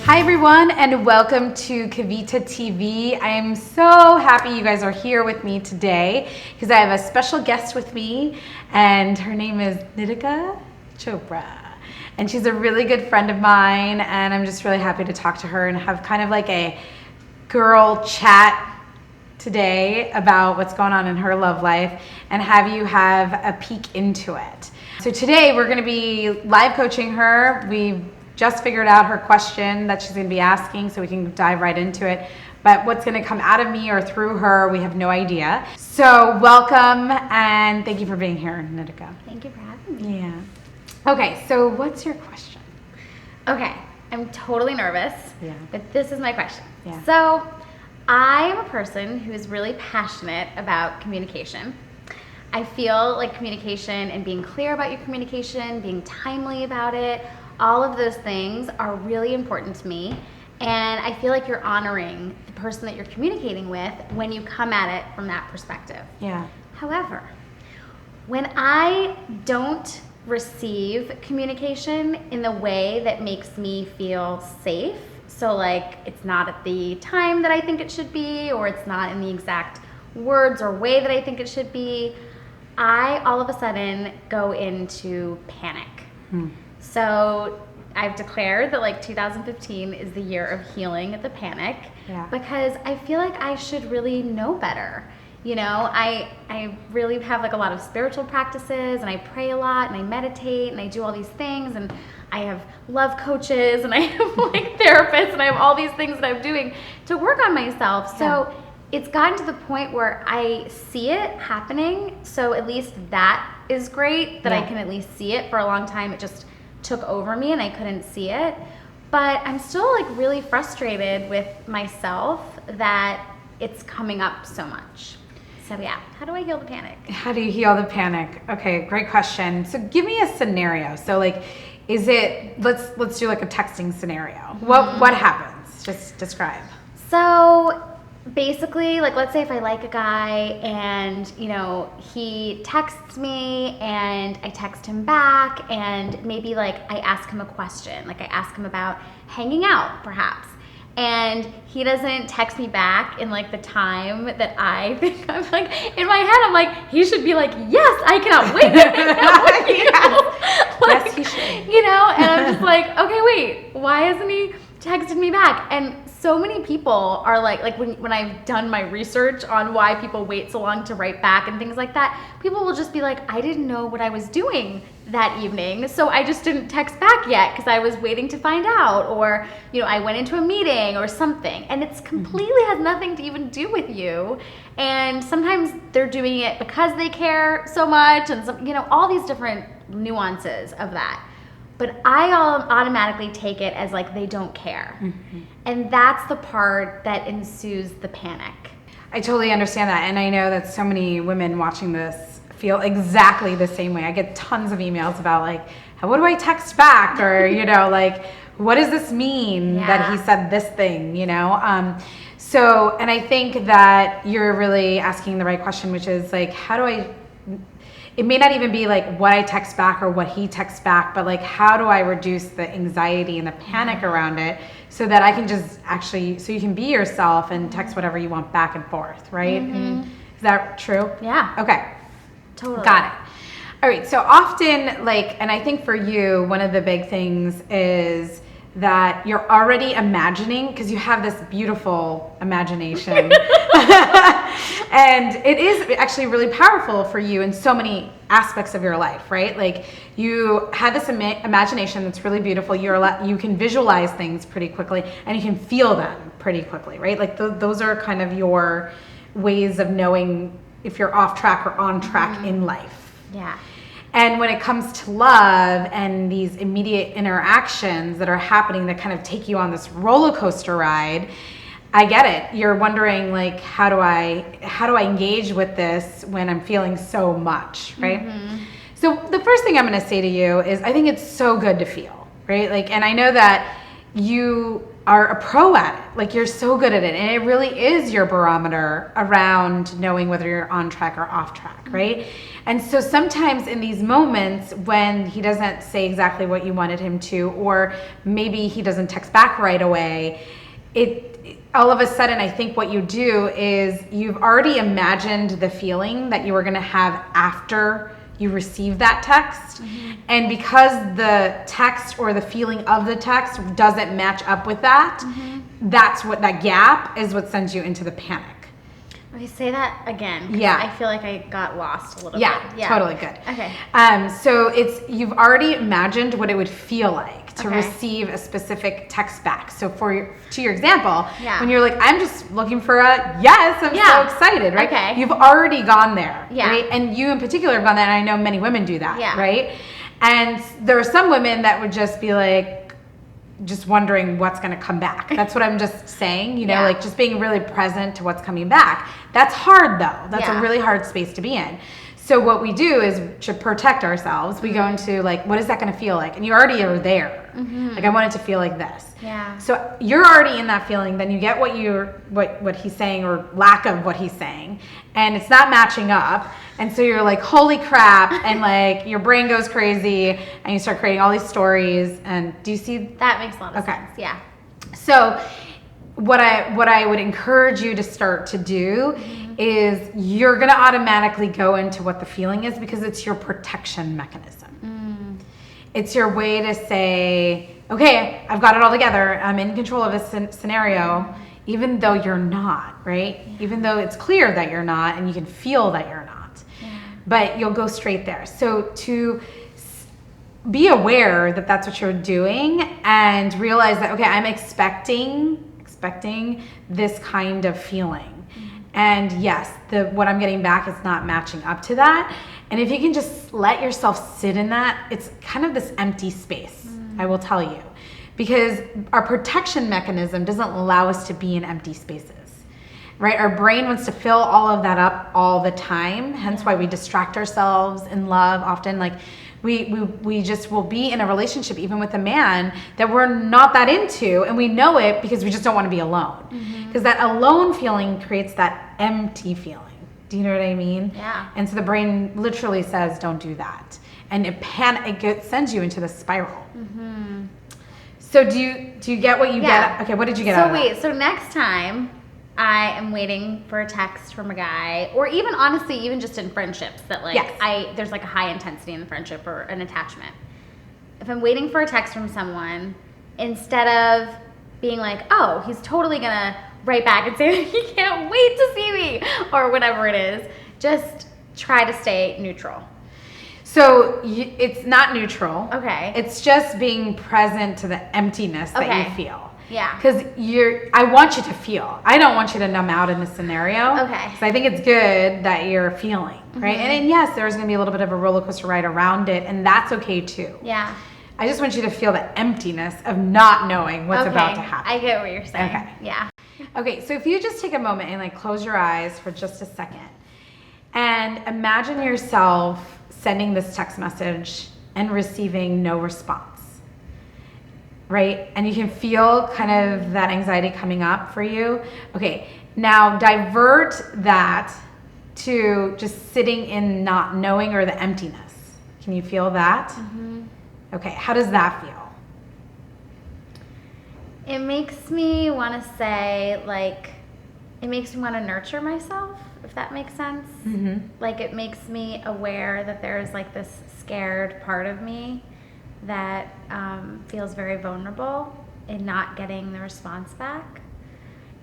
Hi everyone, and welcome to KavitaTV. I am so happy you guys are here with me today because I have a special guest with me, and her name is Nitika Chopra. And she's a really good friend of mine, and I'm just really happy to talk to her and have kind of like a girl chat today about what's going on in her love life and have you have a peek into it. So today we're going to be live coaching her. We've just figured out her question that she's going to be asking, so we can dive right into it. But what's going to come out of me or through her, we have no idea. So welcome, and thank you for being here, Nitika. Thank you for having me. Yeah. Okay, so what's your question? Okay, I'm totally nervous, but this is my question. Yeah. So I am a person who is really passionate about communication. I feel like communication and being clear about your communication, being timely about it, all of those things are really important to me, and I feel like you're honoring the person that you're communicating with when you come at it from that perspective. Yeah. However, when I don't receive communication in the way that makes me feel safe, so like it's not at the time that I think it should be, or it's not in the exact words or way that I think it should be, I all of a sudden go into panic. So I've declared that like 2015 is the year of healing the panic, because I feel like I should really know better. You know, I really have like a lot of spiritual practices, and I pray a lot, and I meditate, and I do all these things, and I have love coaches, and I have like therapists, and I have all these things that I'm doing to work on myself. So it's gotten to the point where I see it happening, so at least that is great, that I can at least see it. For a long time it just took over me and I couldn't see it, but I'm still like really frustrated with myself that it's coming up so much. So yeah, how do I heal the panic? How do you heal the panic? Okay, great question. So give me a scenario. So like, is it, let's do like a texting scenario. What happens? Just describe. So basically, like, let's say if I like a guy and, you know, he texts me and I text him back, and maybe like I ask him a question, like I ask him about hanging out perhaps, and he doesn't text me back in like the time that I think. I'm like, in my head I'm like, he should be like, yes, I cannot wait to hang out with you. Like, yes, he should. You know, and I'm just like, okay, wait, why hasn't he texted me back? And so many people are like when I've done my research on why people wait so long to write back and things like that, people will just be like, I didn't know what I was doing that evening, so I just didn't text back yet because I was waiting to find out, or, you know, I went into a meeting or something, and it's completely has nothing to even do with you. And sometimes they're doing it because they care so much, and some, you know, all these different nuances of that. But I automatically take it as like they don't care. And that's the part that ensues the panic. I totally understand that. And I know that so many women watching this feel exactly the same way. I get tons of emails about like, what do I text back? Or, you know, like, what does this mean that he said this thing, you know? So, and I think that you're really asking the right question, which is like, how do I, it may not even be like what I text back or what he texts back, but like, how do I reduce the anxiety and the panic around it so that I can just actually, so you can be yourself and text whatever you want back and forth, right? Is that true? Yeah. Okay. Totally. Got it. All right. So often, like, and I think for you, one of the big things is that you're already imagining, because you have this beautiful imagination. And it is actually really powerful for you in so many aspects of your life, right? Like, you have this imagination that's really beautiful. You can visualize things pretty quickly, and you can feel them pretty quickly, right? Like those are kind of your ways of knowing if you're off track or on track in life. Yeah. And when it comes to love and these immediate interactions that are happening that kind of take you on this roller coaster ride, I get it. You're wondering like, how do I engage with this when I'm feeling so much, right? So the first thing I'm going to say to you is I think it's so good to feel, right? Like, and I know that you are a pro at it. Like, you're so good at it. And it really is your barometer around knowing whether you're on track or off track, right? And so sometimes in these moments when he doesn't say exactly what you wanted him to, or maybe he doesn't text back right away, all of a sudden, I think what you do is you've already imagined the feeling that you were going to have after you receive that text. And because the text or the feeling of the text doesn't match up with that, that's what that gap is, what sends you into the panic. Okay, say that again. Yeah. I feel like I got lost a little bit. Yeah, totally good. Okay. So you've already imagined what it would feel like to receive a specific text back. So to your example, when you're like, I'm just looking for a yes, I'm so excited, right? Okay. You've already gone there, Yeah. right? And you in particular have gone there, and I know many women do that, Yeah. right? And there are some women that would just be like, just wondering what's going to come back. That's what I'm just saying, like just being really present to what's coming back. That's hard though. That's a really hard space to be in. So what we do is to protect ourselves, we go into like, what is that going to feel like? And you already are there. Like, I want it to feel like this. Yeah. So you're already in that feeling. Then you get what he's saying, or lack of what he's saying, and it's not matching up. And so you're like, holy crap. And like your brain goes crazy and you start creating all these stories. And do you see? That makes a lot of sense. Yeah. So what I would encourage you to start to do is you're going to automatically go into what the feeling is, because it's your protection mechanism. It's your way to say, okay, I've got it all together. I'm in control of this scenario, even though you're not, right? Even though it's clear that you're not, and you can feel that you're not. But you'll go straight there. So to be aware that that's what you're doing, and realize that, okay, I'm expecting this kind of feeling. And yes, what I'm getting back is not matching up to that. And if you can just let yourself sit in that, it's kind of this empty space, I will tell you. Because our protection mechanism doesn't allow us to be in empty spaces. Right? Our brain wants to fill all of that up all the time. Hence why we distract ourselves in love often. Like we just will be in a relationship, even with a man that we're not that into, and we know it because we just don't want to be alone. Because that alone feeling creates that empty feeling. Do you know what I mean? Yeah. And so the brain literally says, don't do that. And it sends you into the spiral. So do you get what you get? Okay, what did you get out of that? So next time I am waiting for a text from a guy, or even honestly, even just in friendships that there's like a high intensity in the friendship or an attachment. If I'm waiting for a text from someone, instead of being like, oh, he's totally gonna write back and say he can't wait to see me or whatever it is, just try to stay neutral. So it's not neutral. Okay. It's just being present to the emptiness that you feel. Yeah. Because I want you to feel. I don't want you to numb out in this scenario. Okay. So I think it's good that you're feeling, right? And yes, there's going to be a little bit of a roller coaster ride around it, and that's okay too. Yeah. I just want you to feel the emptiness of not knowing what's about to happen. I get what you're saying. Okay. Yeah. Okay, so if you just take a moment and like close your eyes for just a second and imagine yourself sending this text message and receiving no response. Right? And you can feel kind of that anxiety coming up for you. Okay, now divert that to just sitting in not knowing, or the emptiness. Can you feel that? Okay, how does that feel? It makes me want to say, like, it makes me want to nurture myself, if that makes sense. Like, it makes me aware that there's like this scared part of me that feels very vulnerable in not getting the response back.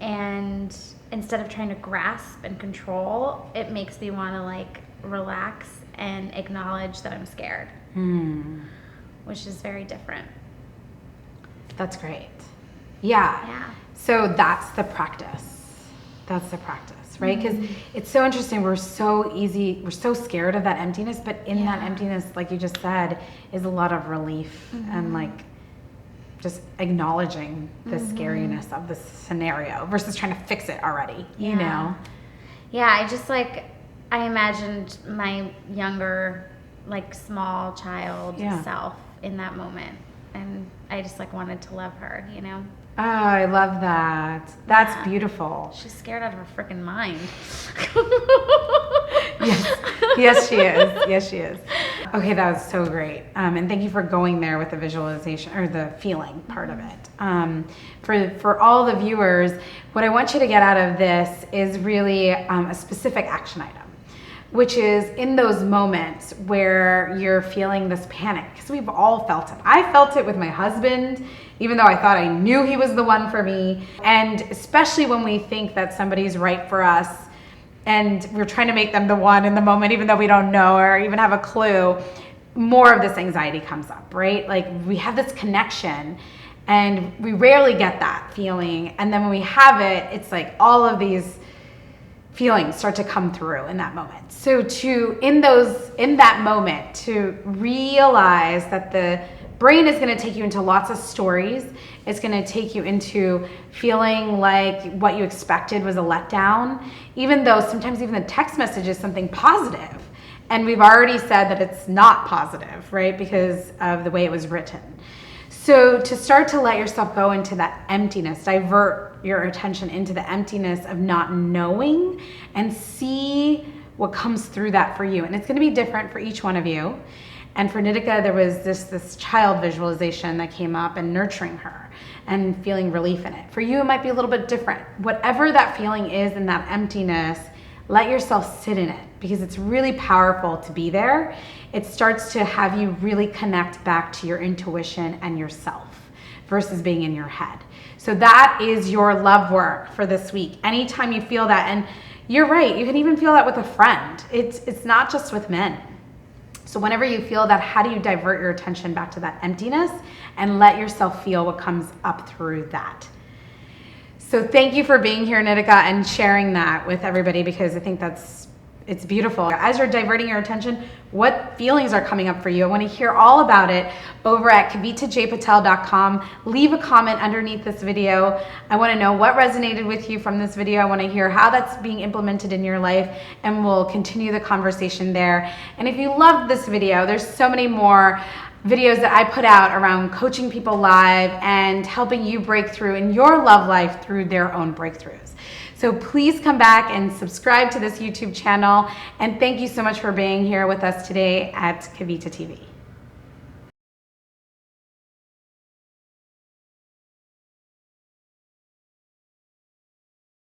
And instead of trying to grasp and control, it makes me want to like relax and acknowledge that I'm scared, which is very different. That's great. Yeah. So that's the practice. Right? Because it's so interesting. We're so scared of that emptiness, but in that emptiness, like you just said, is a lot of relief and like just acknowledging the scariness of the scenario versus trying to fix it already, you know? Yeah, I imagined my younger, like small child self in that moment, and I just like wanted to love her, you know? Oh, I love that. That's beautiful. She's scared out of her freaking mind. Yes, she is. Yes, she is. Okay, that was so great. And thank you for going there with the visualization or the feeling part of it. For all the viewers, what I want you to get out of this is really a specific action item, which is in those moments where you're feeling this panic, because we've all felt it. I felt it with my husband, even though I thought I knew he was the one for me. And especially when we think that somebody's right for us and we're trying to make them the one in the moment, even though we don't know or even have a clue, more of this anxiety comes up, right? Like we have this connection and we rarely get that feeling. And then when we have it, it's like all of these feelings start to come through in that moment. So in that moment, to realize that the brain is going to take you into lots of stories. It's going to take you into feeling like what you expected was a letdown, even though sometimes even the text message is something positive. And we've already said that it's not positive, right? Because of the way it was written. So to start to let yourself go into that emptiness, divert your attention into the emptiness of not knowing and see what comes through that for you. And it's going to be different for each one of you. And for Nitika, there was this child visualization that came up and nurturing her and feeling relief in it. For you, it might be a little bit different. Whatever that feeling is in that emptiness, let yourself sit in it because it's really powerful to be there. It starts to have you really connect back to your intuition and yourself versus being in your head. So that is your love work for this week. Anytime you feel that, and you're right, you can even feel that with a friend. It's not just with men. So whenever you feel that, how do you divert your attention back to that emptiness and let yourself feel what comes up through that? So thank you for being here, Nitika, and sharing that with everybody because I think it's beautiful. As you're diverting your attention, what feelings are coming up for you? I want to hear all about it over at KavitaJPatel.com. Leave a comment underneath this video. I want to know what resonated with you from this video. I want to hear how that's being implemented in your life, and we'll continue the conversation there. And if you loved this video, there's so many more videos that I put out around coaching people live and helping you break through in your love life through their own breakthroughs. So please come back and subscribe to this YouTube channel. And thank you so much for being here with us today at Kavita TV.